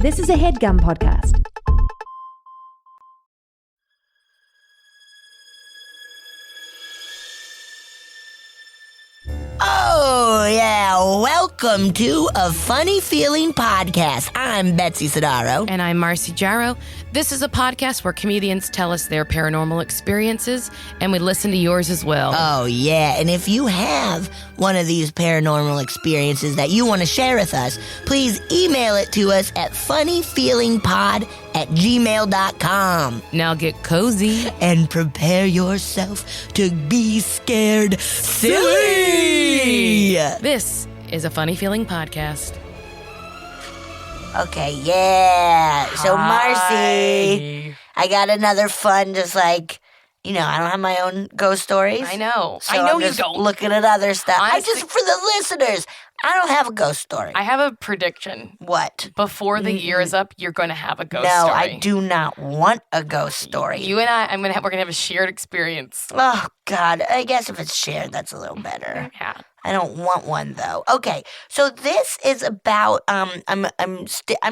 This is a HeadGum podcast. Oh, yeah. Welcome to A Funny Feeling Podcast. I'm Betsy Sidaro. And I'm Marcy Jarrow. This is a podcast where comedians tell us their paranormal experiences, and we listen to yours as well. Oh, yeah. And if you have one of these paranormal experiences that you want to share with us, please email it to us at funnyfeelingpod@gmail.com. Now get cozy. And prepare yourself to be scared silly. This is a Funny Feeling podcast. Okay, yeah. So, Hi. Marcy, I got another fun, just like, I don't have my own ghost stories. I know. So I know I'm you just don't. looking at other stuff. Honestly, for the listeners, I don't have a ghost story. I have a prediction. What? Before the year is up, you're going to have a ghost No, story. I do not want a ghost story. You and we're going to have a shared experience. Oh, God. I guess if it's shared, that's a little better. Yeah. I don't want one though. Okay, so this is about I'm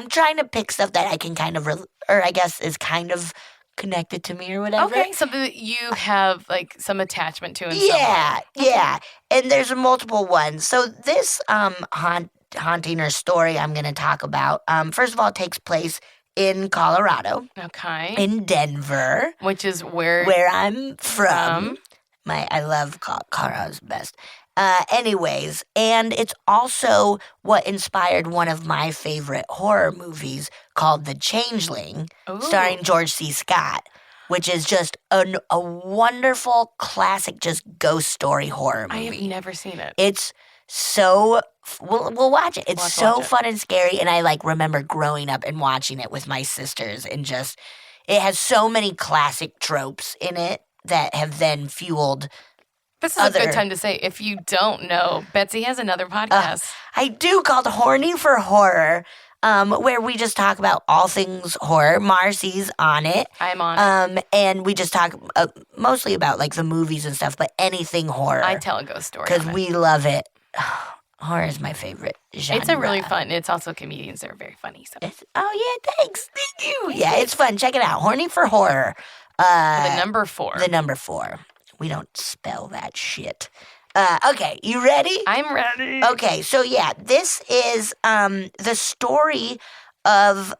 trying to pick stuff that I can kind of or I guess is kind of connected to me or whatever. Okay, something that you have like some attachment to in some Yeah, way. yeah. And there's multiple ones. So this haunting or story I'm going to talk about, first of all, takes place in Colorado, Okay. in Denver, Which is where I'm from. I love Colorado's best. Anyways, and it's also what inspired one of my favorite horror movies called The Changeling, starring George C. Scott, which is just a wonderful classic, just ghost story horror movie. I have never seen it. It's so we'll watch it. It's Watch so it. fun and scary, and I remember growing up and watching it with my sisters, and just it has so many classic tropes in it that have then fueled. This is a good time to say, if you don't know, Betsy has another podcast. I do, called Horny for Horror, where we just talk about all things horror. Marcy's on it. I'm on it. And we just talk mostly about the movies and stuff, but anything horror. I tell a ghost story. Because we love it. Horror is my favorite genre. It's a really fun. It's also comedians that are very funny. So. Oh, yeah, thanks. Thank you. Yeah, it's fun. Check it out. Horny for Horror. The number 4. The number 4. We don't spell that shit. Okay, you ready? I'm ready. Okay, so yeah, this is the story of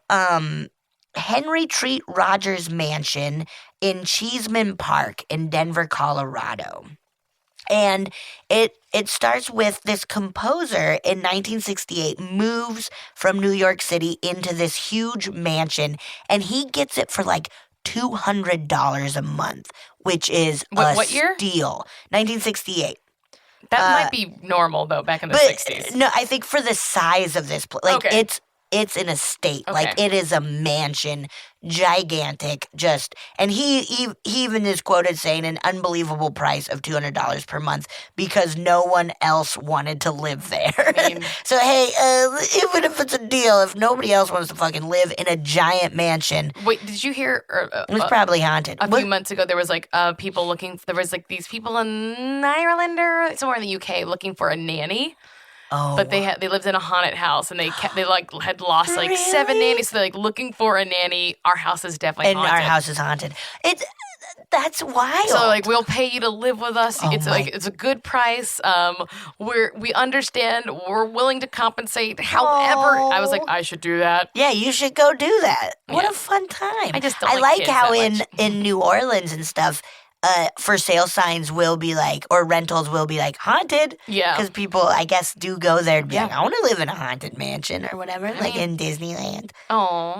Henry Treat Rogers Mansion in Cheeseman Park in Denver, Colorado. And it starts with this composer in 1968 moves from New York City into this huge mansion, and he gets it for $200 a month, which is what year? Steal. 1968. That might be normal, though, back in the 60s. No, I think for the size of this place, Okay. it's an estate. Okay. It is a mansion, gigantic, and he even is quoted saying an unbelievable price of $200 per month because no one else wanted to live there. So, hey, even if it's a deal, if nobody else wants to fucking live in a giant mansion. Wait, did you hear? It was probably haunted. A few months ago, there was people looking. There was these people in Ireland or somewhere in the UK looking for a nanny. Oh, But they lived in a haunted house, and they had lost 7 nannies. So they're looking for a nanny. Our house is definitely and haunted. our house is haunted. That's wild. So we'll pay you to live with us. Oh It's a good price. We understand. We're willing to compensate. However, I was I should do that. Yeah, you should go do that. What Yeah. a fun time. I just don't I like kids how that in much. in New Orleans and stuff, for sale signs will be or rentals will be haunted. Yeah. Because people, I guess, do go there to be Yeah. I want to live in a haunted mansion or whatever, in Disneyland. Oh.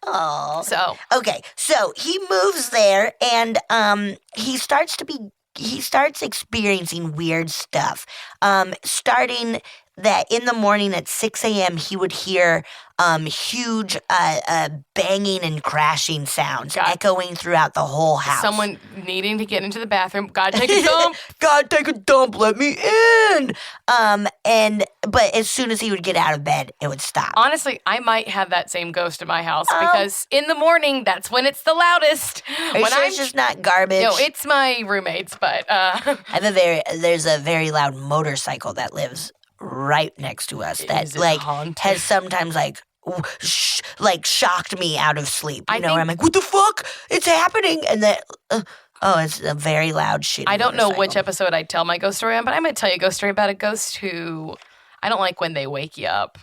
Oh. So Okay, so he moves there and he starts experiencing weird stuff. Starting that in the morning at 6 a.m. he would hear huge banging and crashing sounds echoing throughout the whole house. someone needing to get into the bathroom. Gotta take a dump. God, take a dump, let me in. But as soon as he would get out of bed, it would stop. Honestly, I might have that same ghost in my house because in the morning, that's when it's the loudest. Are you sure it's just not garbage? No, it's my roommates, but there's a very loud motorcycle that lives right next to us that Is it haunted? has sometimes like shocked me out of sleep. You I know, think- and I'm like, what the fuck? It's happening. And then, it's a very loud shitty I don't know which motorcycle. episode I'd tell my ghost story on, but I'm going to tell you a ghost story about a ghost who I don't like when they wake you up.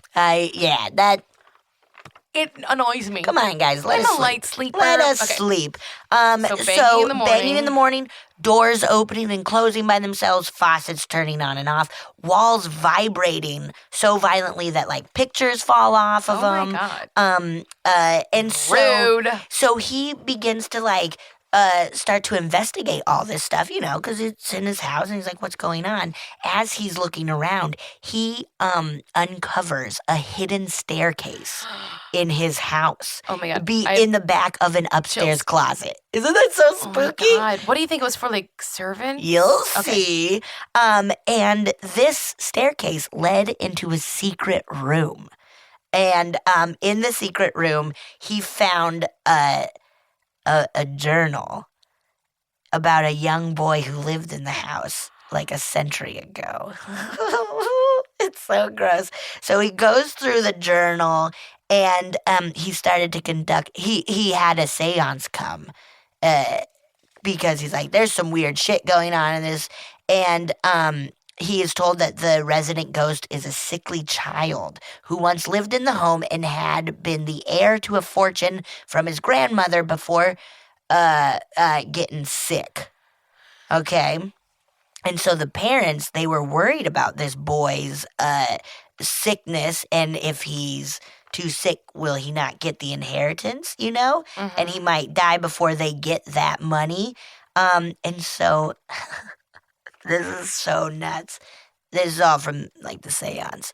It annoys me. Come on, guys. Let I'm us a sleep. light sleeper. Let us Okay. sleep. So banging in the morning. Doors opening and closing by themselves, faucets turning on and off, walls vibrating so violently that like pictures fall off of Oh them. my God. And Rude. so he begins to like start to investigate all this stuff, you know, because it's in his house, and he's like, "What's going on?" As he's looking around, he uncovers a hidden staircase in his house. Oh my God. In the back of an upstairs chills. closet. Isn't that so Oh my spooky? God. What do you think it was for, like, servants? You'll Okay. see. And this staircase led into a secret room. And in the secret room, he found a journal about a young boy who lived in the house like a century ago. It's so gross. So he goes through the journal, and he started to conduct. He had a seance come, because he's like, there's some weird shit going on in this, and he is told that the resident ghost is a sickly child who once lived in the home and had been the heir to a fortune from his grandmother before getting sick. Okay? And so the parents, they were worried about this boy's sickness, and if he's too sick, will he not get the inheritance, you know? Mhm. And he might die before they get that money. And so, this is so nuts. This is all from, like, the seance.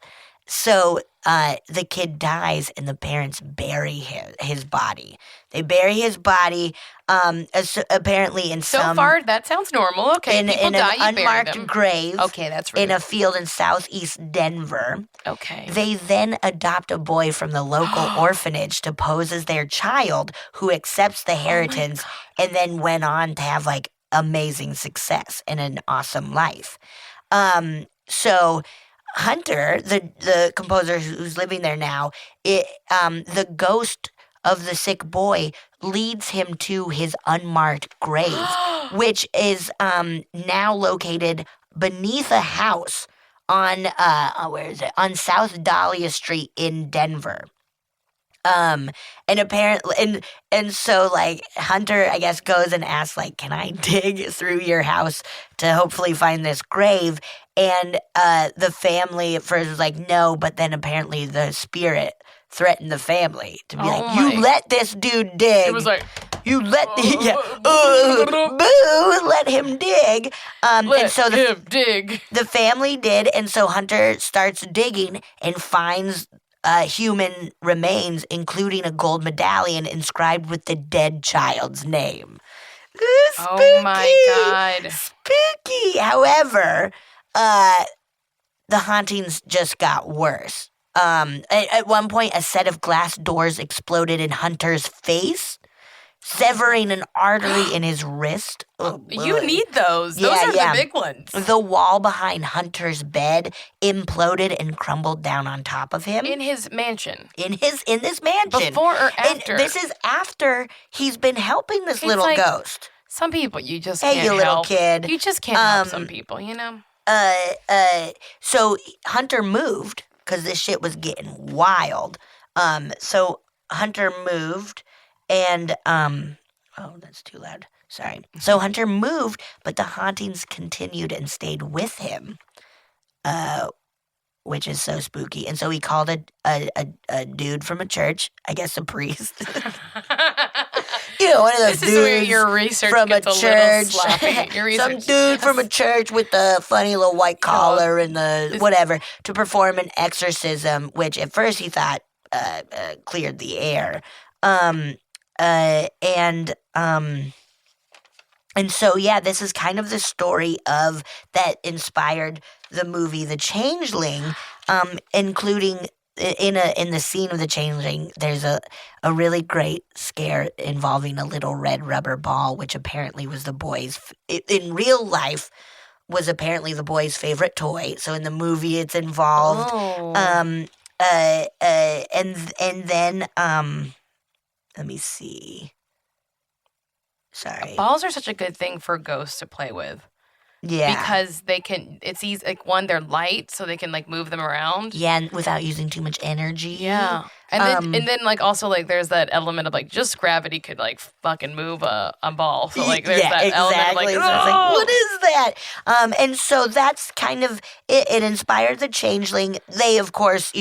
So, the kid dies, and the parents bury his body. They bury his body, apparently in So some... far, that sounds normal. Okay, in people die, an you bury unmarked them. grave Okay, that's rude. in a field in southeast Denver. Okay. They then adopt a boy from the local orphanage to pose as their child, who accepts the inheritance and then went on to have like amazing success and an awesome life. So Hunter, the composer who's living there now, the ghost of the sick boy leads him to his unmarked grave, which is now located beneath a house on where is it? On South Dahlia Street in Denver. And apparently, and so like Hunter, I guess, goes and asks like, "Can I dig through your house to hopefully find this grave?" And the family at first was like, "No," but then apparently the spirit threatened the family to be like, "You let this dude dig." It was like, You let let him dig. And so dig. the family did, and so Hunter starts digging and finds human remains, including a gold medallion inscribed with the dead child's name. Spooky, Oh my God. spooky. However, the hauntings just got worse. At one point, a set of glass doors exploded in Hunter's face, severing an artery in his wrist. Oh, You need those. Those Yeah, are yeah. the big ones. The wall behind Hunter's bed imploded and crumbled down on top of him. In his mansion. In this mansion. Before or And after? this is after he's been helping this little like- ghost. Some people you just Hey, can't you little help. kid. You just can't help some people, you know? So Hunter moved because this shit was getting wild. So Hunter moved and oh, that's too loud. Sorry. So Hunter moved, but the hauntings continued and stayed with him. Which is so spooky. And so he called a dude from a church, I guess a priest. You know, one of those This is where dudes your research from a gets a little church. sloppy. Your Some research- dude from a church with the funny little white collar and the whatever to perform an exorcism, which at first he thought cleared the air. And so, yeah, this is kind of the story of that inspired the movie The Changeling, including in the scene of The Changeling, there's a really great scare involving a little red rubber ball, which apparently was the boy's, in real life, was apparently the boy's favorite toy. So in the movie, it's involved. Oh. And then let me see. Sorry. Balls are such a good thing for ghosts to play with. Yeah. Because they can, it's easy, like, one, they're light, so they can, like, move them around. Yeah, and without using too much energy. Yeah. And then, like, also, like, there's that element of, like, just gravity could, like, fucking move a ball. So, like, there's that element of, like, so it's like, what is that? And so that's kind of, it inspired the Changeling. They, of course,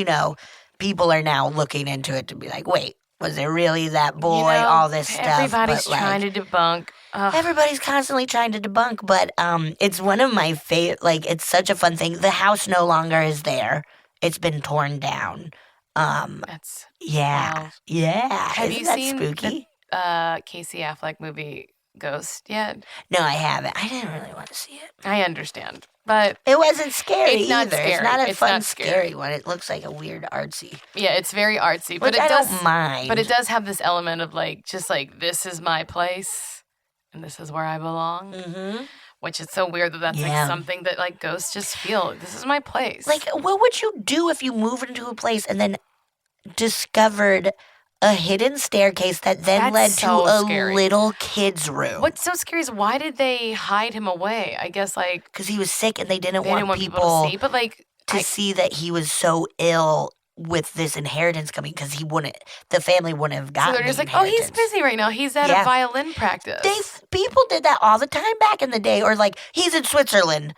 people are now looking into it to be like, wait, was it really that boy? All this stuff. Everybody's trying to debunk. Everybody's constantly trying to debunk, but it's one of my favorite. Like, it's such a fun thing. The house no longer is there; it's been torn down. That's yeah. Have Isn't you that seen spooky? the Casey Affleck movie Ghost yet? No, I haven't. I didn't really want to see it. I understand, but it wasn't scary it's not either. Scary. It's not a it's fun, not scary one. It looks like a weird artsy. Yeah, it's very artsy, Which but it I does. don't mind. But it does have this element of like, just like, this is my place. And this is where I belong, which is so weird that that's like something that like ghosts just feel. This is my place. Like, what would you do if you moved into a place and then discovered a hidden staircase that then led to a little kid's room? What's so scary is, why did they hide him away? I guess like because he was sick and they didn't want people to see. But like to see that he was so ill with this inheritance coming, because the family wouldn't have gotten. So they're just like, oh, he's busy right now. He's at a violin practice. People did that all the time back in the day, or like, he's in Switzerland,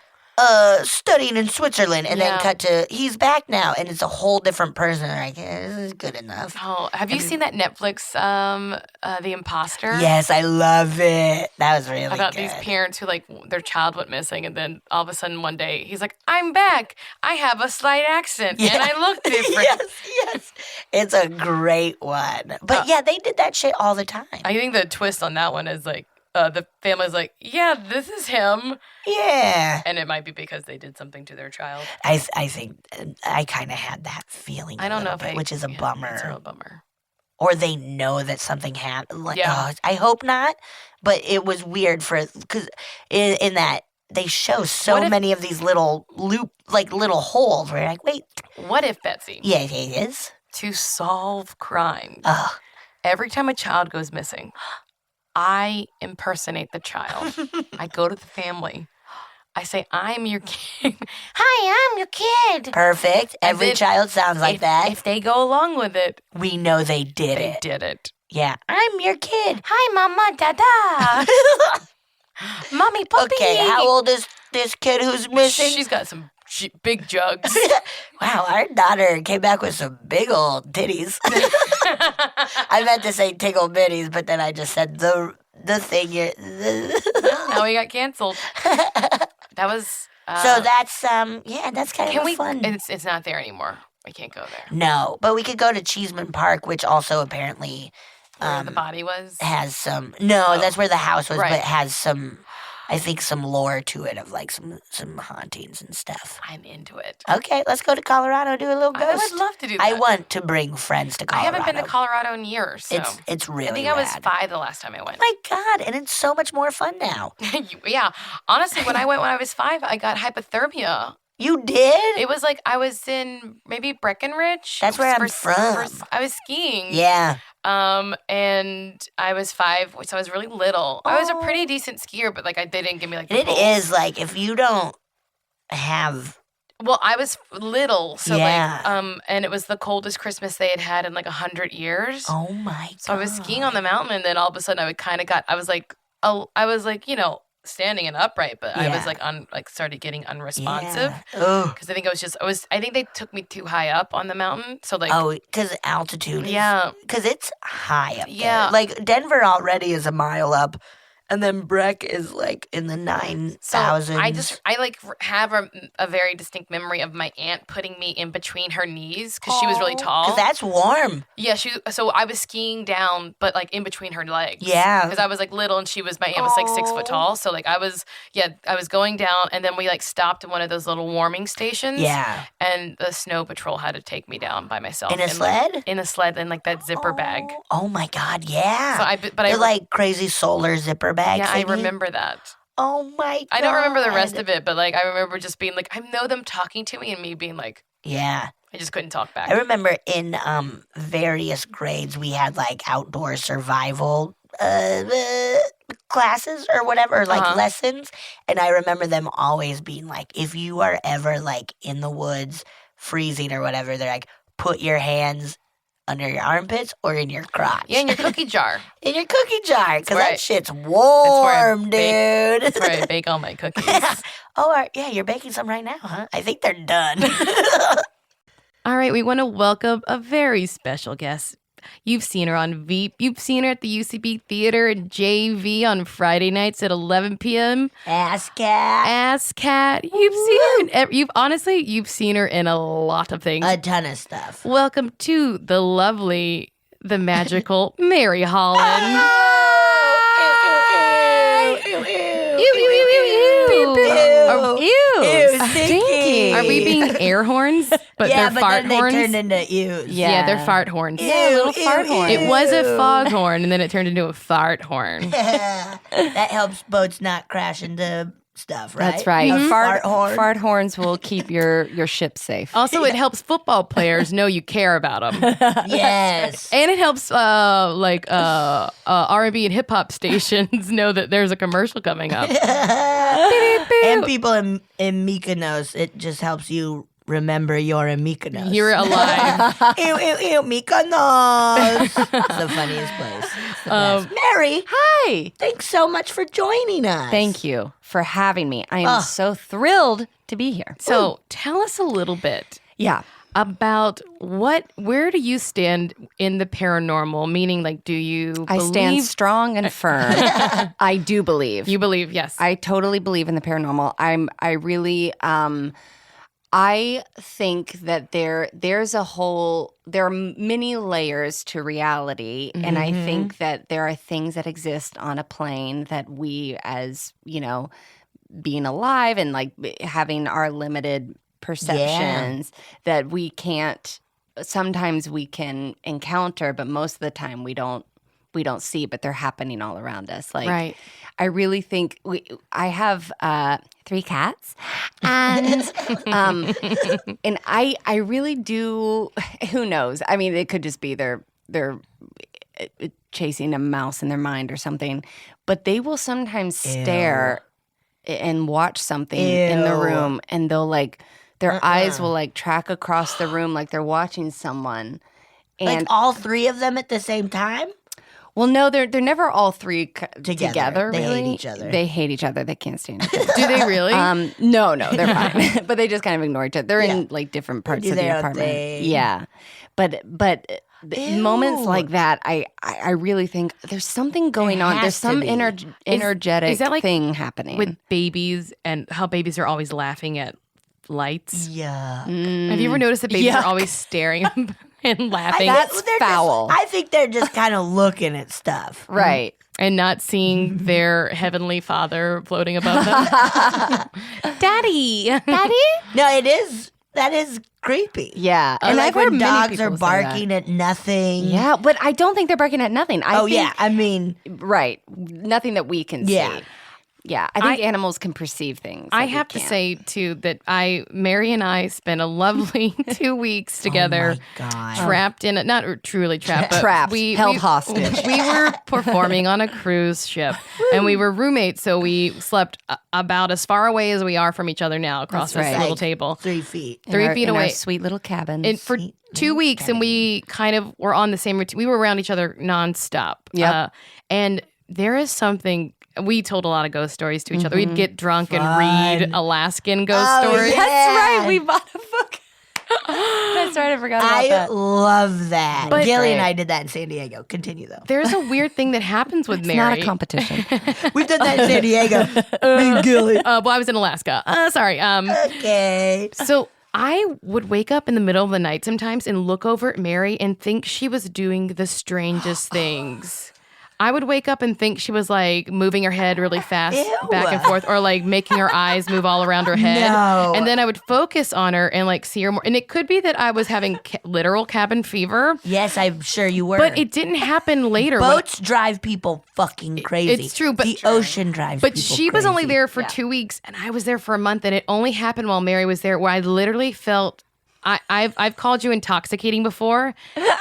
studying in Switzerland, and then cut to, he's back now, and it's a whole different person. They're like, this is good enough. Oh, have you seen that Netflix, The Imposter? Yes, I love it. That was really about good. These parents who, like, their child went missing, and then all of a sudden one day he's like, I'm back. I have a slight accent, and I look different. yes. It's a great one. But they did that shit all the time. I think the twist on that one is like, the family's like, yeah, this is him. Yeah. And it might be because they did something to their child. I think I kind of had that feeling. I don't know if which is a bummer. It's a real bummer. Or they know that something happened. Like, I hope not. But it was weird because in that they show so many of these little little holes where you're like, wait. What if, Betsy? Yeah, it is. To solve crimes, every time a child goes missing, I impersonate the child. I go to the family. I say, I'm your kid. Hi, I'm your kid. Perfect. Every child sounds like that. If they go along with it, we know they did it. They did it. Yeah. I'm your kid. Hi, Mama, Dada. Mommy, Puppy. Okay, how old is this kid who's missing? She's got some big jugs. Wow, our daughter came back with some big old titties. I meant to say tickle bitties, but then I just said the thing. Now we got canceled. That was. So that's that's kind of fun. It's not there anymore. We can't go there. No, but we could go to Cheeseman Park, which also apparently where the body was has some. No, that's where the house was, but it has some. I think some lore to it of like some hauntings and stuff. I'm into it. Okay, let's go to Colorado, do a little ghost. I would love to do that. I want to bring friends to Colorado. I haven't been to Colorado in years. So. It's really I think rad. I was 5 the last time I went. My God, and it's so much more fun now. Yeah. Honestly, when I went when I was 5, I got hypothermia. You did? It was like I was in maybe Breckenridge. That's where I'm from. I was skiing. Yeah. And I was 5, so I was really little. I was a pretty decent skier, but like they didn't give me like. It is like if you don't have. Well, I was little, so and it was the coldest Christmas they had in like 100 years. Oh my God! So I was skiing on the mountain, and then all of a sudden I was like standing and upright, but I was like started getting unresponsive because I think I think they took me too high up on the mountain, so like because altitude because it's high up there. Like Denver already is a mile up, and then Breck is like in the 9,000s. So I like have a very distinct memory of my aunt putting me in between her knees because she was really tall. Because that's warm. Yeah, so I was skiing down, but like in between her legs. Yeah. Because I was like little, and my aunt was like 6 foot tall. So like I was going down, and then we like stopped at one of those little warming stations. Yeah. And the snow patrol had to take me down by myself. In a sled? Like, in a sled, in like that zipper bag. Oh my God, yeah. So They're like crazy solar zipper bags. Yeah, I remember that. Oh my God. I don't remember the rest of it, but like I remember just being like, I know them talking to me and me being like, yeah. I just couldn't talk back. I remember in various grades we had like outdoor survival classes or whatever, like lessons. And I remember them always being like, if you are ever like in the woods freezing or whatever, they're like, put your hands under your armpits or in your crotch. Yeah, in your cookie jar. In your cookie jar, because that shit's warm, dude. That's where I bake all my cookies. You're baking some right now, huh? I think they're done. All right, we want to welcome a very special guest. You've seen her on Veep. You've seen her at the UCB Theater in JV on Friday nights at 11 p.m. Ass Cat. You've seen her. You've seen her in a lot of things. A ton of stuff. Welcome to the lovely, the magical Mary Holland. Ew, stinky. Are we being air horns? But they're fart then horns. They turned into ews. Yeah, they're fart horns. Yeah, a little fart horn. It was a foghorn, and then it turned into a fart horn. That helps boats not crash into stuff, right? That's right. A fart horn. Fart horns will keep your ship safe. Also, it helps football players know you care about them. Yes. And it helps R&B and hip hop stations know that there's a commercial coming up. And people in Mykonos, it just helps you remember you're in Mykonos. You're alive. Ew, Mykonos. It's the funniest place. It's the best. Mary. Hi. Thanks so much for joining us. Thank you for having me. I am so thrilled to be here. So tell us a little bit Yeah. about where do you stand in the paranormal? Meaning, like, do you believe? I stand strong and firm. I do believe. You believe, yes. I totally believe in the paranormal. I think that there are many layers to reality. Mm-hmm. And I think that there are things that exist on a plane that we, as, being alive and like having our limited perceptions that we can't, sometimes we can encounter, but most of the time we don't see, but they're happening all around us. Like, right. I really think I have 3 cats, and and I really do. Who knows? I mean, it could just be they're chasing a mouse in their mind or something, but they will sometimes stare and watch something in the room, and they'll like their eyes will like track across the room like they're watching someone. And like all 3 of them at the same time? Well, no, they're never all 3 together. They really. hate each other. They hate each other. They can't stand each other. Do they really? No, they're fine. But they just kind of ignore each other. They're in like different parts of the apartment. Thing. Yeah, but moments like that, I really think there's something going on. There's some energetic is that like thing happening with babies and how babies are always laughing at lights. Yeah. Have you ever noticed that babies are always staring and laughing? That's foul. I think they're just kind of looking at stuff. Right. And not seeing their heavenly father floating above them. Daddy. No, it is. That is creepy. Yeah. And I've like heard when many dogs people are say barking at nothing. Yeah, but I don't think they're barking at nothing. I mean. Right. Nothing that we can see. Yeah, I think animals can perceive things. I have to say, too, that Mary and I spent a lovely 2 weeks together, trapped in not truly trapped, but held hostage. We were performing on a cruise ship, and we were roommates, so we slept about as far away as we are from each other now across this little table. 3 feet. 3 feet away. In our sweet little cabin. And for 2 weeks, and we kind of were on the same routine. We were around each other nonstop. Yep. And there is something. We told a lot of ghost stories to each other. We'd get drunk and read Alaskan ghost stories. Yeah. That's right. We bought a book. That's right. I forgot about that. I love that. But Gilly and I did that in San Diego. Continue, though. There's a weird thing that happens with Mary. Not a competition. We've done that in San Diego. Me and Gilly. Well, I was in Alaska. Sorry. Okay. So I would wake up in the middle of the night sometimes and look over at Mary and think she was doing the strangest things. I would wake up and think she was like moving her head really fast back and forth, or like making her eyes move all around her head. No. And then I would focus on her and like see her more. And it could be that I was having literal cabin fever. Yes, I'm sure you were. But it didn't happen later. Boats drive people fucking crazy. It's true, but the ocean drives people crazy. But she was only there for 2 weeks, and I was there for a month, and it only happened while Mary was there, where I literally felt I've called you intoxicating before,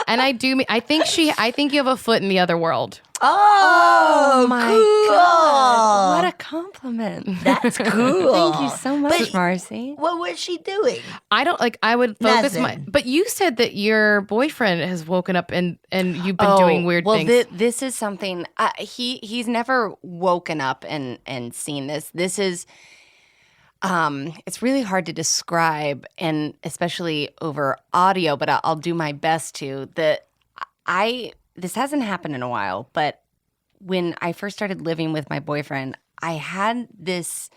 and I think you have a foot in the other world. Oh my cool. God. What a compliment. That's cool. Thank you so much, Marcy. What was she doing? I would focus Nothing. but you said that your boyfriend has woken up and you've been doing weird things. This is something, he's never woken up and seen this. This is, it's really hard to describe, and especially over audio, but I'll do my best to. This hasn't happened in a while, but when I first started living with my boyfriend, I had this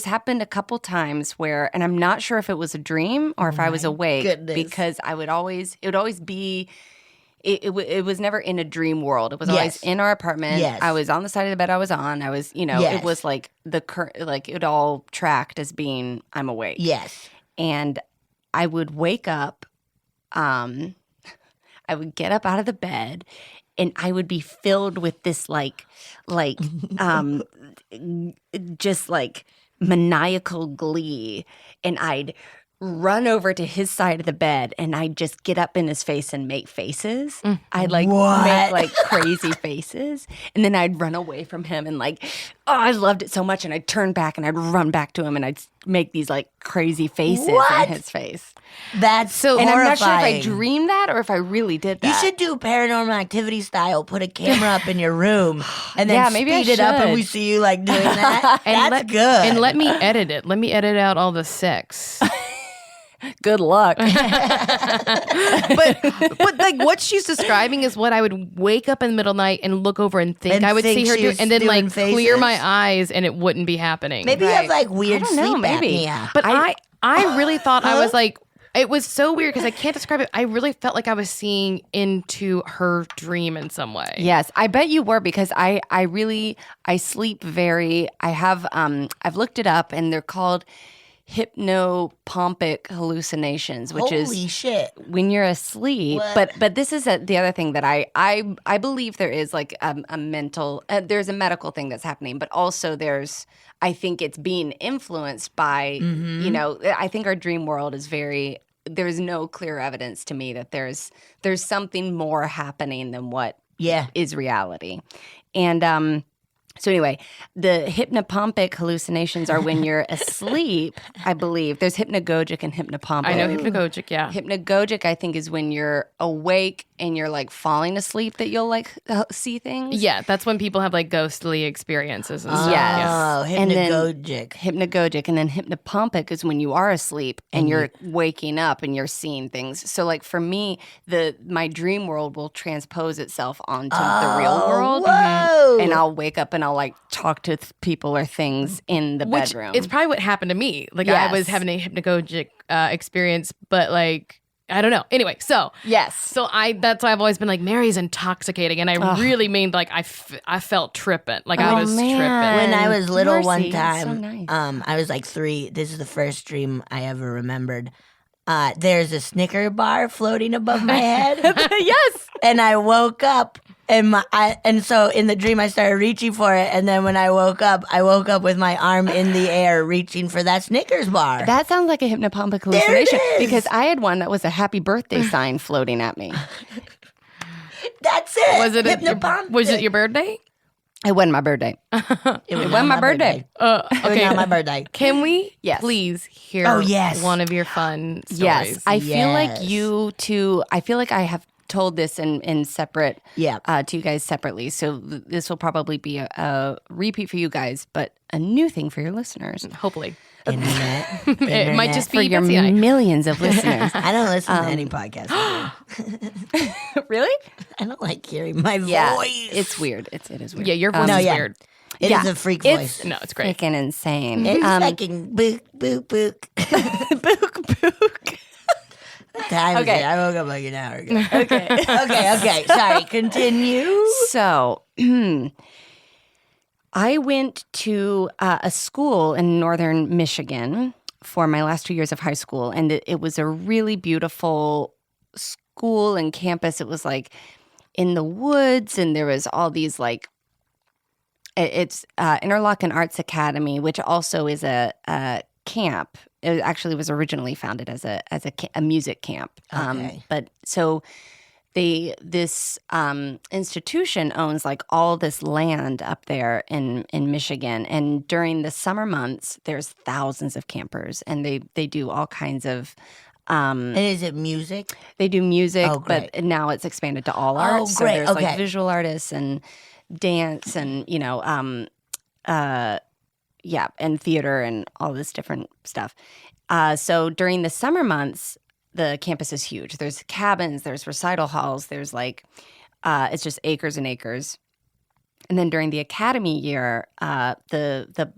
happened a couple times where, and I'm not sure if it was a dream or if I was awake, because it would always be, it was never in a dream world. It was always in our apartment. Yes. I was on the side of the bed I was on. I was, it was like it all tracked as being I'm awake. Yes. And I would wake up, I would get up out of the bed, and I would be filled with this just like maniacal glee, and I'd run over to his side of the bed, and I'd just get up in his face and make faces. I'd make like crazy faces, and then I'd run away from him, and I loved it so much, and I'd turn back and I'd run back to him, and I'd make these like crazy faces in his face. That's so and horrifying. I'm not sure if I dreamed that or if I really did that. You should do Paranormal Activity style. Put a camera up in your room and then speed it up, and we see you doing that. That's good. And let me edit it. Let me edit out all the sex. Good luck. but what she's describing is what I would wake up in the middle of the night and look over and think I would see her do, and then clear my eyes and it wouldn't be happening. Maybe you have weird sleep apnea. But I really thought I was it was so weird because I can't describe it. I really felt like I was seeing into her dream in some way. Yes, I bet you were, because I sleep very. I've looked it up, and they're called hypnopompic hallucinations, which Holy shit. When you're asleep. But this is the other thing that I believe there is a mental, there's a medical thing that's happening, but also I think it's being influenced by, I think our dream world is there's no clear evidence to me that there's something more happening than what is reality. And so anyway, the hypnopompic hallucinations are when you're asleep, I believe. There's hypnagogic and hypnopompic. I know hypnagogic, yeah. Hypnagogic, I think, is when you're awake and you're falling asleep that you'll see things. Yeah, that's when people have ghostly experiences and stuff. Yes. Oh, hypnagogic. Hypnagogic. And then hypnopompic is when you are asleep and you're waking up and you're seeing things. So for me, my dream world will transpose itself onto the real world. Whoa. And I'll wake up and I'll talk to people or things in the bedroom. It's probably what happened to me. I was having a hypnagogic experience, but I don't know. Anyway, so yes. So that's why I've always been Mary's intoxicating, and I really mean I felt tripping. I was tripping. When I was little, Marcy, one time, so nice. I was 3. This is the first dream I ever remembered. There's a Snicker bar floating above my head. Yes. And I woke up, and so in the dream I started reaching for it, and then when I woke up with my arm in the air reaching for that Snickers bar. That sounds like a hypnopompic hallucination, because I had one that was a happy birthday sign floating at me. That's it. Was it your birthday? It wasn't my birthday. It wasn't my birthday. Okay. It was not my birthday. Can we please hear yes. one of your fun stories? Yes. I feel like you two, I feel like I have told this in separate, to you guys separately. So this will probably be a repeat for you guys, but a new thing for your listeners. Hopefully. Internet. It might just be for your Betsy and I. millions of listeners. I don't listen to any podcast. Really? I don't like hearing my voice. It's weird. It is weird. Yeah, your voice is weird. It is a freak voice. No, it's great. Freaking insane. It's fucking book, book, book. Book, book. What time is it? I woke up an hour ago. Okay. Sorry, continue. So, I went to a school in northern Michigan for my last 2 years of high school, and it was a really beautiful school and campus. It was in the woods, and there was all these it's Interlochen Arts Academy, which also is a camp. It actually was originally founded as a music camp. Okay. But so this institution owns like all this land up there in Michigan, and during the summer months, there's thousands of campers, and they do all kinds of. And is it music? They do music, Oh, great. but now it's expanded to all arts. So great. there's Okay. like visual artists and dance and and theater and all this different stuff. So during the summer months, the campus is huge. There's cabins, there's recital halls, there's like, it's just acres and acres. And then during the academy year, the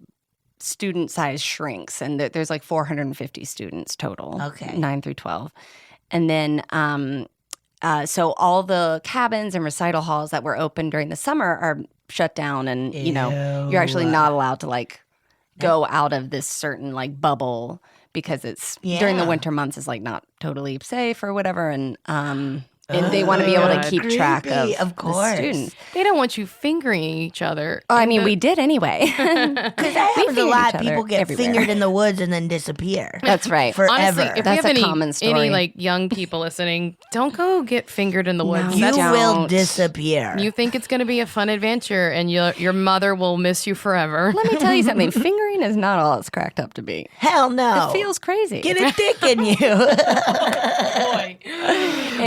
student size shrinks, and there's like 450 students total, Okay. 9 through 12. And then, so all the cabins and recital halls that were open during the summer are shut down, and you're actually not allowed to like go out of this certain like bubble because it's during the winter months is like not totally safe or whatever, and they want to be able to keep track of the students. They don't want you fingering each other. Oh, I mean, we did anyway. Because that happens a lot. People get everywhere. fingered in the woods and then disappear. That's right. Forever. Honestly, if That's we have a common story. any like young people listening, don't go get fingered in the woods. You Don't. will disappear. You think it's going to be a fun adventure, and your mother will miss you forever. Let me tell you something. Fingering is not all it's cracked up to be. Hell no. It feels crazy. Get a dick in you. Boy.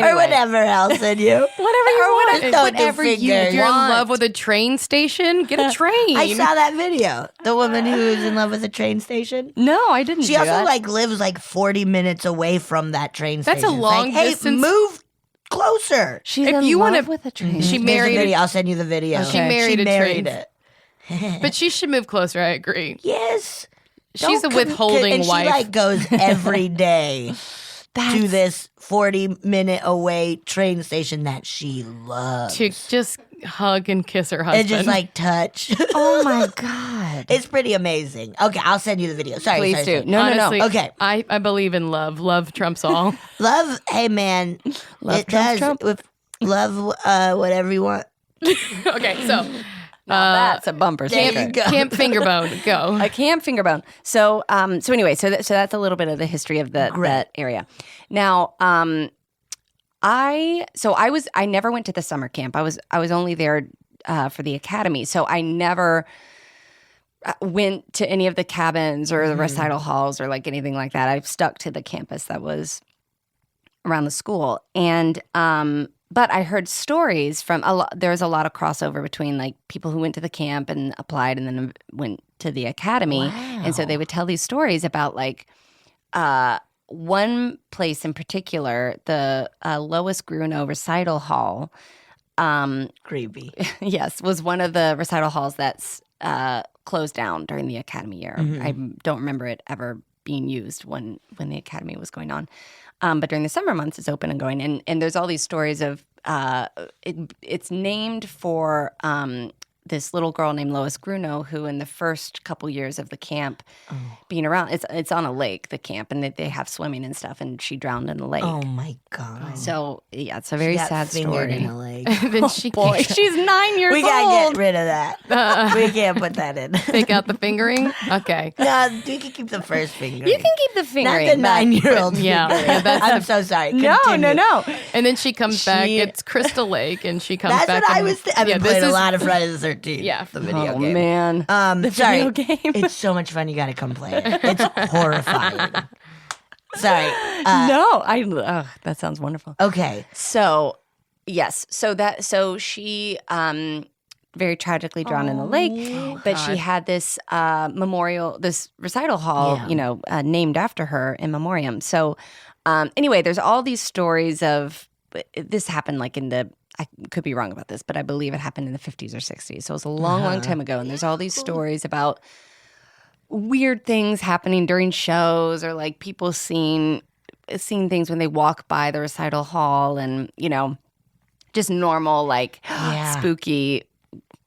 Or whatever else in you. Whatever you want. Don't do Whatever you fingers. If you're in want. love with a train station, get a train. I saw that video. The woman who's in love with a train station. No, I didn't. She do also that. like lives like 40 minutes away from that train That's station. a It's long like, hey, distance. move closer. She's if in you love wanna- with a train. She There's married a a- video. I'll send you the video. She married a married train. it. But she should move closer. I agree. Yes. She's Don't a withholding and wife. She like goes every day to this 40-minute away train station that she loves. To just hug and kiss her husband. And just like touch. Oh my God. It's pretty amazing. Okay, I'll send you the video. Sorry. Please sorry, do. sorry. No, Honestly, no. Okay. I believe in love. Love trumps all. Love, hey man. Love it trumps does. Trump. With love, whatever you want. Okay, so Now that's a bumper There you sticker. go. Camp Fingerbone, go. A camp fingerbone. So anyway, so that's a little bit of the history of that area. Now, I never went to the summer camp. I was only there for the academy. So I never went to any of the cabins or the recital halls or like anything like that. I stuck to the campus that was around the school. And but I heard stories from there was a lot of crossover between like people who went to the camp and applied and then went to the academy. Wow. And so they would tell these stories about like one place in particular, the Lois Grunow Recital Hall. Creepy. Yes, was one of the recital halls that's closed down during the academy year. I don't remember it ever being used when the academy was going on. But during the summer months, it's open and going. And there's all these stories of it's named for this little girl named Lois Grunow, who in the first couple years of the camp being around, it's on a lake, the camp, and they have swimming and stuff, and she drowned in the lake. Oh my God. So, yeah, it's a very She got sad fingered story. in a lake. Then she Boy, she's 9 years We old. gotta get rid of that. We can't put that in. take out the fingering. Okay. No, you can keep the first finger. You can keep the fingering. Not the but- 9-year-old. Yeah, finger. yeah, that's I'm the- so sorry. No, Continue. no. And then she comes back. She- It's Crystal Lake, and she comes That's back. what I and- was. I've been this playing a is- lot of Friday the 13th. Yeah. the video Oh, game. man. Sorry, video game. it's so much fun. You got to come play it. It's horrifying. Sorry. No, that sounds wonderful. Okay. So, yes. So she very tragically drowned in the lake, but she had this memorial, this recital hall, Yeah. named after her in memoriam. So, anyway, there's all these stories of this happened like I could be wrong about this, but I believe it happened in the 50s or 60s. So it was a long, long time ago. And there's all these stories about weird things happening during shows or like people seeing things when they walk by the recital hall and, just normal, like spooky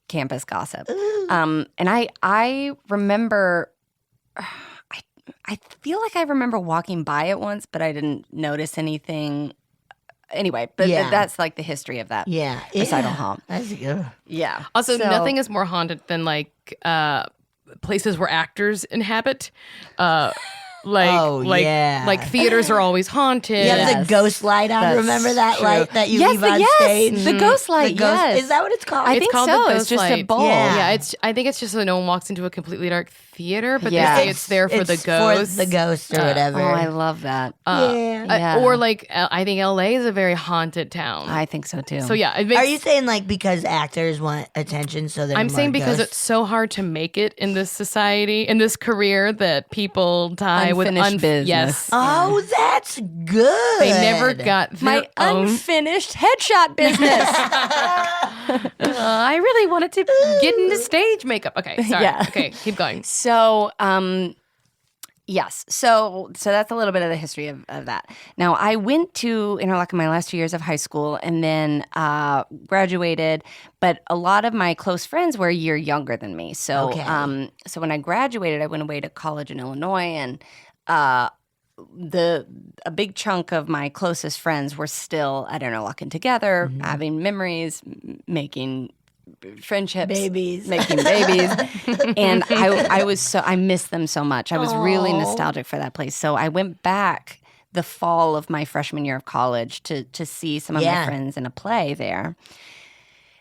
campus gossip. And I remember, I feel like I remember walking by it once, but I didn't notice anything. Anyway, but that's like the history of that recital hall. That's good. Yeah. Also, So- nothing is more haunted than like places where actors inhabit. yeah. Like theaters are always haunted. You have the ghost light on. That's Remember that true. light that you Yes, leave on stage? the ghost light. The ghost- Yes, Is that what it's called? I It's think called so. the It's ghost just a light. bulb. Yeah. I think it's just so no one walks into a completely dark theater, but Yeah. they say it's there for the ghosts. For the ghost or whatever. Oh, I love that. Yeah. Or like I think LA is a very haunted town. I think so too. So yeah, it makes, Are you saying like because actors want attention, so they're I'm more saying because ghosts? it's so hard to make it in this society, in this career, that people die Unfinished with business. Yes, Oh, that's good. they never got their my own. unfinished headshot business. I really wanted to get into stage makeup. Okay, sorry. Yeah. Okay, keep going. So, yes. So that's a little bit of the history of that. Now, I went to Interlochen my last 2 years of high school and then graduated, but a lot of my close friends were a year younger than me. So, Okay. so when I graduated, I went away to college in Illinois, and a big chunk of my closest friends were still at Interlochen together, having memories, making friendships, making babies. And I missed them so much. I was really nostalgic for that place. So I went back the fall of my freshman year of college to see some of my friends in a play there.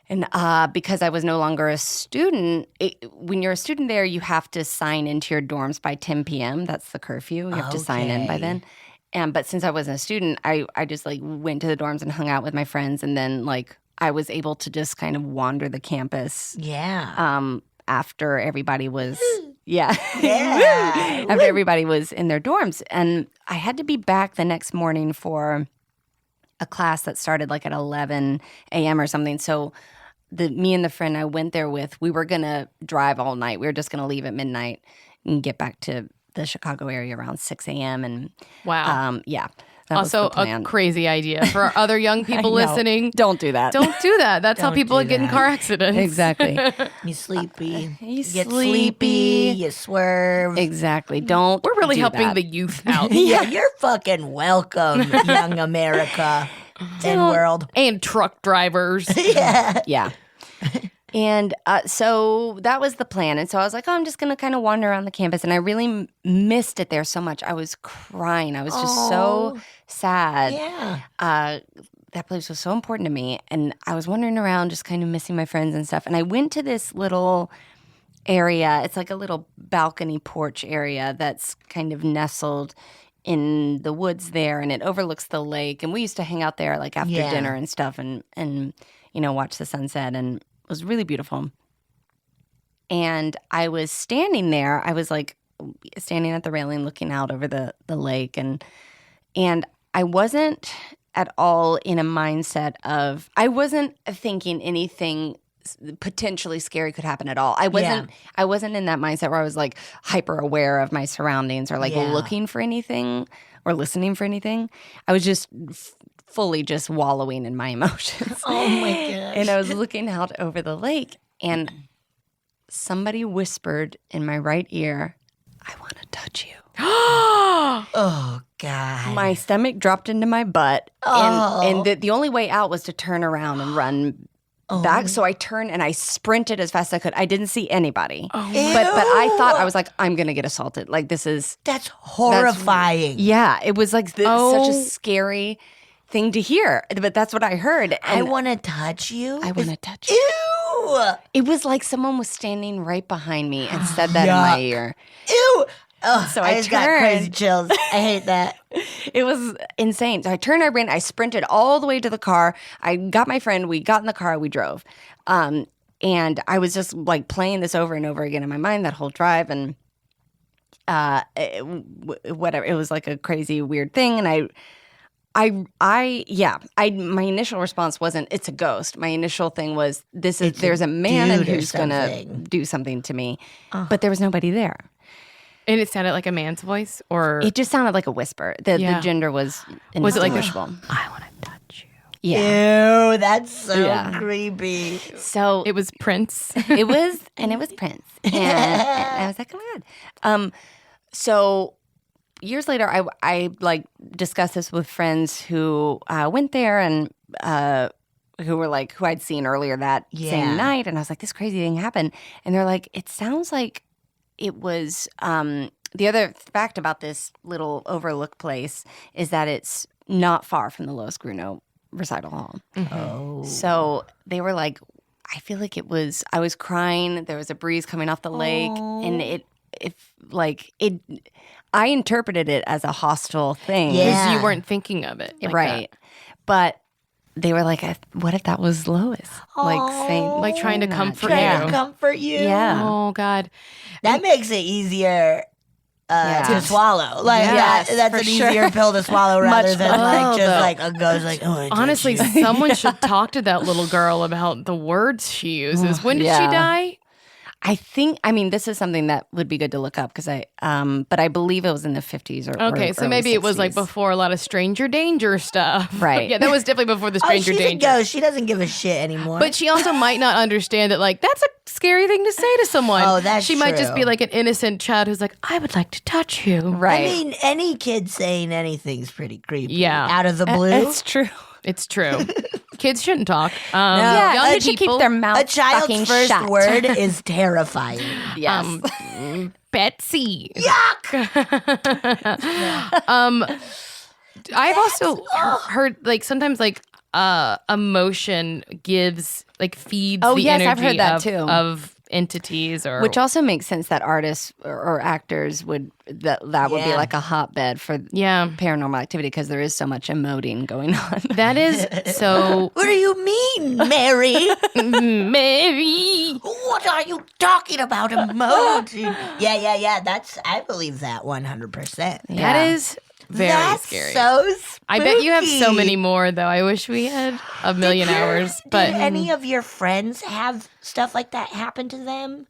And because I was no longer a student, when you're a student there, you have to sign into your dorms by 10 p.m. That's the curfew. You have to sign in by then. But since I wasn't a student, I just like went to the dorms and hung out with my friends, and then like I was able to just kind of wander the campus. Yeah. After everybody was after Yeah. everybody was in their dorms, and I had to be back the next morning for a class that started like at 11 a.m. or something. So me and the friend I went there with, we were gonna drive all night. We were just gonna leave at midnight and get back to the Chicago area around 6 a.m. And Wow. that was Also, the plan. a crazy idea for our other young people I know. listening. Don't do that. Don't do that. That's how Don't people do get in that. car accidents. Exactly. You sleepy. You get sleepy. You swerve. Exactly. Don't. We're really do helping that. the youth out. Yeah, you're fucking welcome, young America and world. And truck drivers. Yeah. Yeah. And so that was the plan. And so I was like, I'm just going to kind of wander around the campus. And I really missed it there so much. I was crying. I was just so sad. Yeah. That place was so important to me. And I was wandering around just kind of missing my friends and stuff. And I went to this little area. It's like a little balcony porch area that's kind of nestled in the woods there. And it overlooks the lake. And we used to hang out there like after dinner and stuff and watch the sunset. And it was really beautiful. And I was standing there. I was like standing at the railing looking out over the lake. And I wasn't at all in a mindset of – I wasn't thinking anything potentially scary could happen at all. I wasn't in that mindset where I was like hyper aware of my surroundings or like looking for anything or listening for anything. I was just fully just wallowing in my emotions. Oh my gosh. And I was looking out over the lake, and somebody whispered in my right ear, "I want to touch you." Oh God. My stomach dropped into my butt, and the only way out was to turn around and run back. So I turned and I sprinted as fast as I could. I didn't see anybody, but I thought, I was like, I'm gonna get assaulted. Like That's horrifying. yeah. It was like such a scary thing to hear, but that's what I heard. I And want to touch you. I want to touch you. Ew. It was like someone was standing right behind me and said that in my ear. Ew. Oh, So I I just got crazy turned. chills. I hate that. It was insane. So I turned, I ran, I sprinted all the way to the car. I got my friend. We got in the car. We drove. And I was just like playing this over and over again in my mind that whole drive. And whatever. It was like a crazy, weird thing. And my initial response wasn't, it's a ghost. My initial thing was, there's a man and dude or who's going to something. do something to me. But there was nobody there. And it sounded like a man's voice, or It just sounded like a whisper. The gender was Was it like indistinguishable. I want to touch you? Yeah. Ew, that's so Yeah. creepy. So It was Prince. it was Prince. And I was like, oh my God. So years later, I like discussed this with friends who went there and who were like, who I'd seen earlier that same night. And I was like, this crazy thing happened. And they're like, it sounds like it was the other fact about this little overlooked place is that it's not far from the Lois Grunow recital hall. Oh. So they were like, I feel like I was crying. There was a breeze coming off the lake, and I interpreted it as a hostile thing. Yeah. Because you weren't thinking of it. Like right. that. But they were like, what if that was Lois? Like saying, Like trying to comfort Trying you. to comfort you. Yeah. Oh, God. That makes it easier Yeah. to swallow. Like Yes, that's for an sure. easier pill to swallow rather Much than better. like just Oh, like a ghost like, oh, I touched Honestly, you. someone should talk to that little girl about the words she uses. When did she Yeah. die? This is something that would be good to look up because but I believe it was in the 50s or Okay, so maybe it was like 60s. before a lot of stranger danger stuff. Right. Yeah, that was definitely before the Oh, stranger she's a danger. ghost. She doesn't give a shit anymore. But she also might not understand that, like, that's a scary thing to say to someone. Oh, that's She might just be true. like an innocent child who's like, I would like to touch you. Right. I mean, any kid saying anything's pretty creepy. Yeah. Out of the blue. It's true. It's true. Kids shouldn't talk. Yeah, young kids should keep their mouth a child's fucking first shut. word is terrifying. Yes. Betsy. Yuck! I've also heard like sometimes like emotion gives like feeds Oh, the yes, I've energy heard that of, too. of entities or Which also makes sense that artists or actors would would be Yeah. like a hotbed for yeah. paranormal activity because there is so much emoting going on. That is so What do you mean, Mary? Mary. What are you talking about, emoji? Yeah. I believe that 100%. That is very That's scary. so spooky. I bet you have so many more though. I wish we had a million hours. But Did any of your friends have stuff like that happen to them?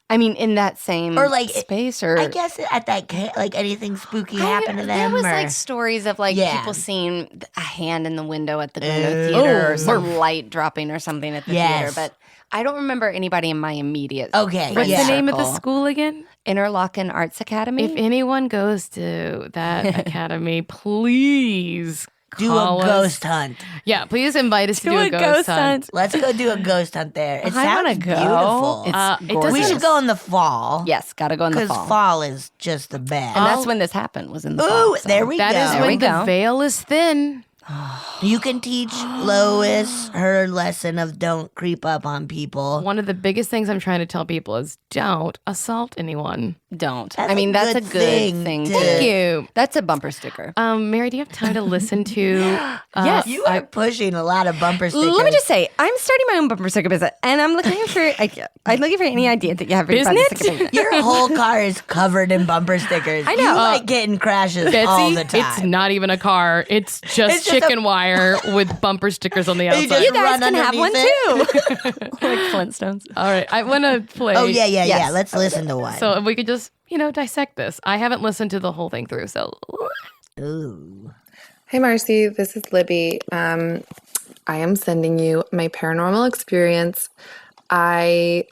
I mean, in that same Or, like, space, or I guess at that like anything spooky happened to them. There was or... like stories of like Yeah. people seeing a hand in the window at the Grunow Ooh. Theater or some light dropping or something at the Yes. theater, but I don't remember anybody in my immediate Okay, what's yeah. the name of the circle. school again? Interlochen Arts Academy. If anyone goes to that academy, please do call a us. ghost hunt. Yeah, please invite us to do a ghost hunt. Let's go do a ghost hunt there. It I wanna sounds go. beautiful. It's It gorgeous. We doesn't- should go in the fall. Yes, gotta go in the Because fall. fall is just the best. And that's when this happened, was in the fall. Ooh, so. there we That go. is There when we the go. veil is thin. You can teach Lois her lesson of don't creep up on people. One of the biggest things I'm trying to tell people is don't assault anyone. Don't. That's I mean, a that's good a good thing thing. to- Thank you. That's a bumper sticker. Mary, do you have time to listen to? Yes. You are pushing a lot of bumper stickers. Let me just say, I'm starting my own bumper sticker business, and I'm looking for I'm looking for any idea that you have for your bumper Business? sticker business. Your whole car is covered in bumper stickers. I know. You like getting crashes Betsy, all the time. it's not even a car. It's just It's just chicken wire with bumper stickers on the You outside. just You guys run can have one underneath too, like Flintstones. All right, I want to play. Oh, yeah. Yes. Let's listen to one. So if we could just, dissect this. I haven't listened to the whole thing through, so Ooh. Hey Marcy, this is Libby. I am sending you my paranormal experience. I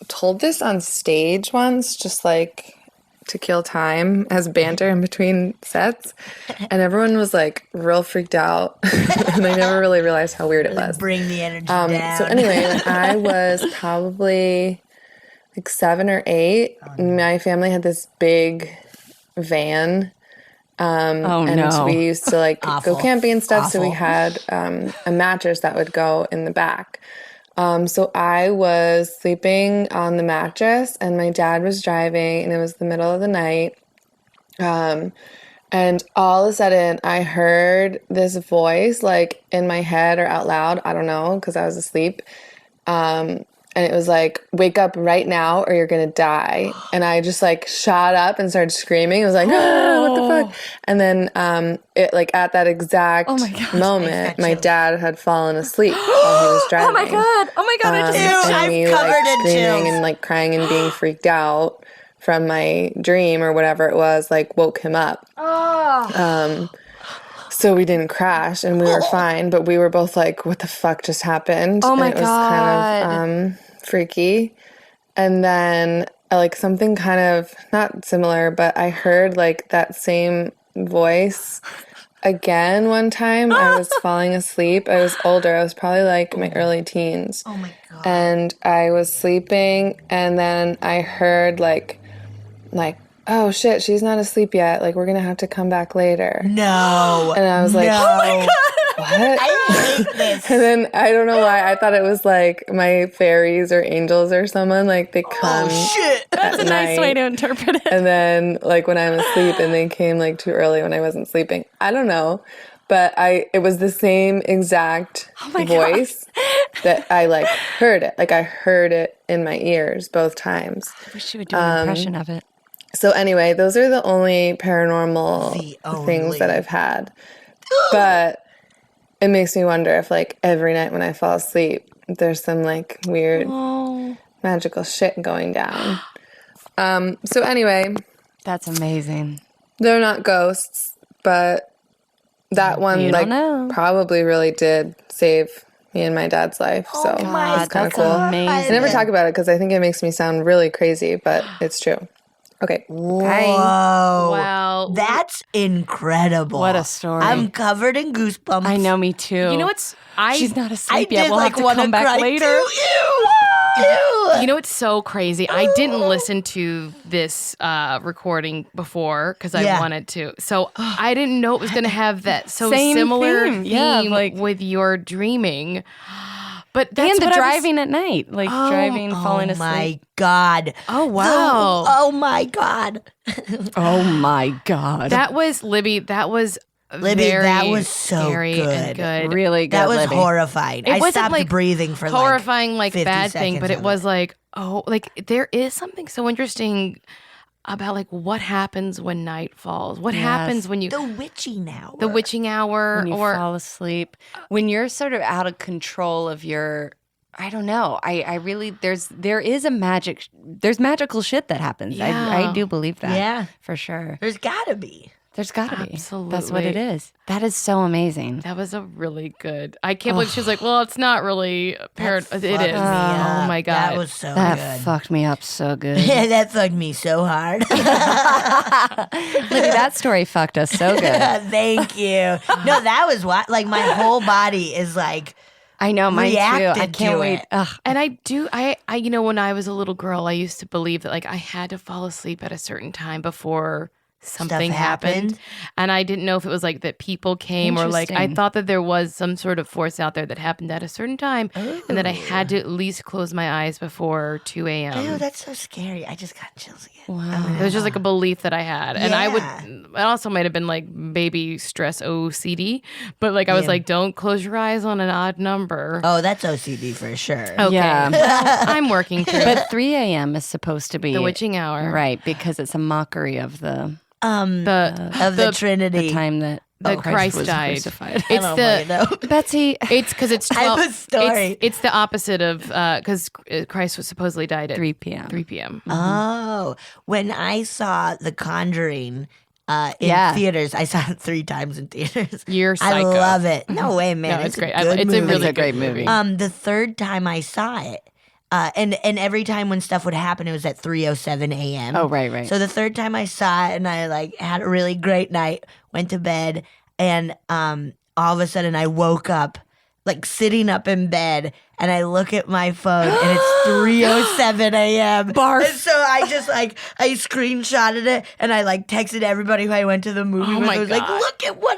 told this on stage once, just like to kill time as banter in between sets, and everyone was like real freaked out, and I never really realized how weird it was. Bring the energy down. So anyway, I was probably like 7 or 8. My family had this big van. And we used to like Awful. go camping and stuff. So we Awful. had a mattress that would go in the back. So I was sleeping on the mattress and my dad was driving and it was the middle of the night. And all of a sudden I heard this voice like in my head or out loud. I don't know, because I was asleep. And it was like, wake up right now or you're going to die. And I just like shot up and started screaming. I was like, ah, what the fuck? And then it like at that exact moment, my dad had fallen asleep while he was driving. Oh my god! I just Ew, And I'm me covered like in screaming chills. and like crying and being freaked out from my dream or whatever it was, like woke him up. So we didn't crash and we were fine, but we were both like, what the fuck just happened? Oh my and it was kind of freaky. And then like something kind of not similar, but I heard like that same voice again one time. I was falling asleep. I was older. I was probably like my early teens. Oh my God. And I was sleeping, and then I heard like, oh shit, she's not asleep yet. Like, we're gonna have to come back later. No. And I was like, oh my God. what? I hate this. And then I don't know why I thought it was like my fairies or angels or someone, like they come Shit. That's a nice way to interpret it. and then like when I'm asleep and they came like too early when I wasn't sleeping. I don't know. But it was the same exact voice that I like heard it. Like I heard it in my ears both times. I wish you would do an impression of it. So anyway, those are the only paranormal things that I've had. But it makes me wonder if like every night when I fall asleep, there's some like weird magical shit going down. So anyway. That's amazing. They're not ghosts, but that one like probably really did save me and my dad's life. So Oh my it's kind of that's cool. amazing. I never talk about it because I think it makes me sound really crazy, but it's true. Okay. Whoa. Wow. That's incredible. What a story. I'm covered in goosebumps. I know, me too. You know what's She's not I asleep did yet. We'll like have to want come back cry later. too. Ew. You know what's so crazy? I didn't listen to this recording before because I wanted to. So I didn't know it was going to have that Same similar theme. Yeah, like- with your dreaming. But that's And the what I was- driving at night, like driving, falling Oh asleep. my God. Oh, wow. Oh my God. Oh my God. That was Libby. That was Libby, very that was so scary good. and good. Really good. That was Libby. horrifying. It I wasn't stopped like breathing for horrifying, like 50 bad thing, seconds but it of was like, there is something so interesting about like what happens when night falls. What happens when you the witching hour. the witching hour When you or fall asleep, when you're sort of out of control of your, I don't know. I really there's magical shit that happens. Yeah. I do believe that. Yeah. For sure. There's gotta be. There's got to be. Absolutely. That's what it is. That is so amazing. that was a really good. I can't believe she was like, well, it's not really it Fucked is. me Oh up. my God. That was so That good. fucked me up so good. Yeah, that fucked me so hard. Libby, that story fucked us so good. Thank you. No, that was what, like, my whole body is like, I know, mine too. I Reacted can't to wait. it. Ugh. And I when I was a little girl, I used to believe that like I had to fall asleep at a certain time before something happened. And I didn't know if it was like that people came or like I Interesting. thought that there was some sort of force out there that happened at a certain time and that I had to at least close my eyes before 2 a.m. oh, that's so scary. I just got chills again. Wow. It was just like a belief that I had. And I would, Yeah. it also might have been like baby stress OCD, but like I was like, don't close your eyes on an odd number. Oh, that's OCD for sure. Okay. Yeah. Well, I'm working through But 3 a.m. is supposed to be the witching hour. right, because it's a mockery of the The Trinity. time that Christ was died. crucified. It's I don't the know. Betsy, it's because it's I have 12. a story. It's the opposite of because Christ was supposedly died at 3 p.m. 3 p.m. Oh, when I saw The Conjuring in Yeah. theaters, I saw it 3 times in theaters. You're I psycho. love it. No way, man. No, it's great. A good It's movie. a really It's a great good movie. The third time I saw it, and every time when stuff would happen, it was at 3:07 a.m. Oh, right. So the third time I saw it, and I like had a really great night, went to bed, and all of a sudden I woke up, like sitting up in bed, and I look at my phone, and it's 3:07 a.m. Barf. And so I just I screenshotted it, and I like texted everybody who I went to the movie Oh with. my I was like, God. look at what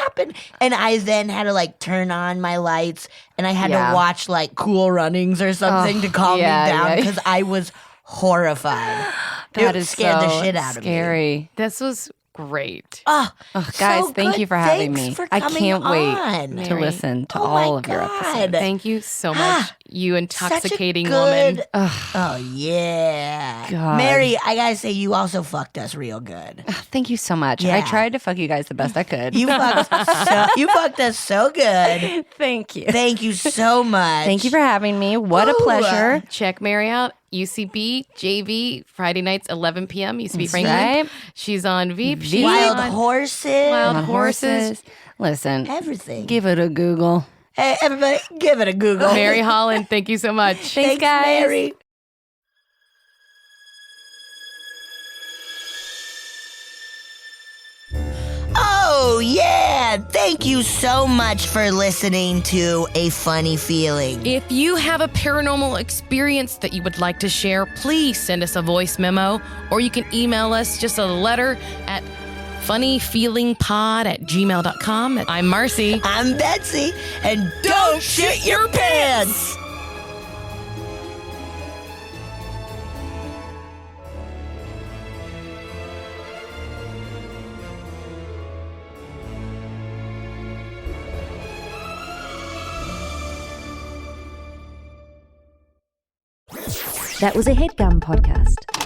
happened, and I then had to like turn on my lights, and I had Yeah. to watch like Cool Runnings or something to calm yeah, me down yeah. because I was horrified. That It is scared so the shit out of me. scary. This was great. Oh, Guys, so thank good. you for having Thanks me. for I coming can't wait on. to Mary. listen to Oh all my of your God. episodes. Thank you so much, you Such a intoxicating good- woman. Oh yeah, God. Mary. I gotta say, you also fucked us real good. Thank you so much. I Yeah. tried to fuck you guys the best I could. You fucked us so good. Thank you. Thank you so much. Thank you for having me. What a Ooh, pleasure. Check Mary out. UCB JV Friday nights 11 p.m. UCB Franklin. right. She's on Veep. She's Wild on horses. Wild On horses. Listen, Everything. give it a Google. Hey, everybody, give it a Google. Mary Holland. Thank you so much. Thanks, guys. Mary. Oh, Oh, yeah. Thank you so much for listening to A Funny Feeling. If you have a paranormal experience that you would like to share, please send us a voice memo, or you can email us just a letter at funnyfeelingpod@gmail.com. I'm Marcy. I'm Betsy, and don't shit your pants! That was a HeadGum podcast.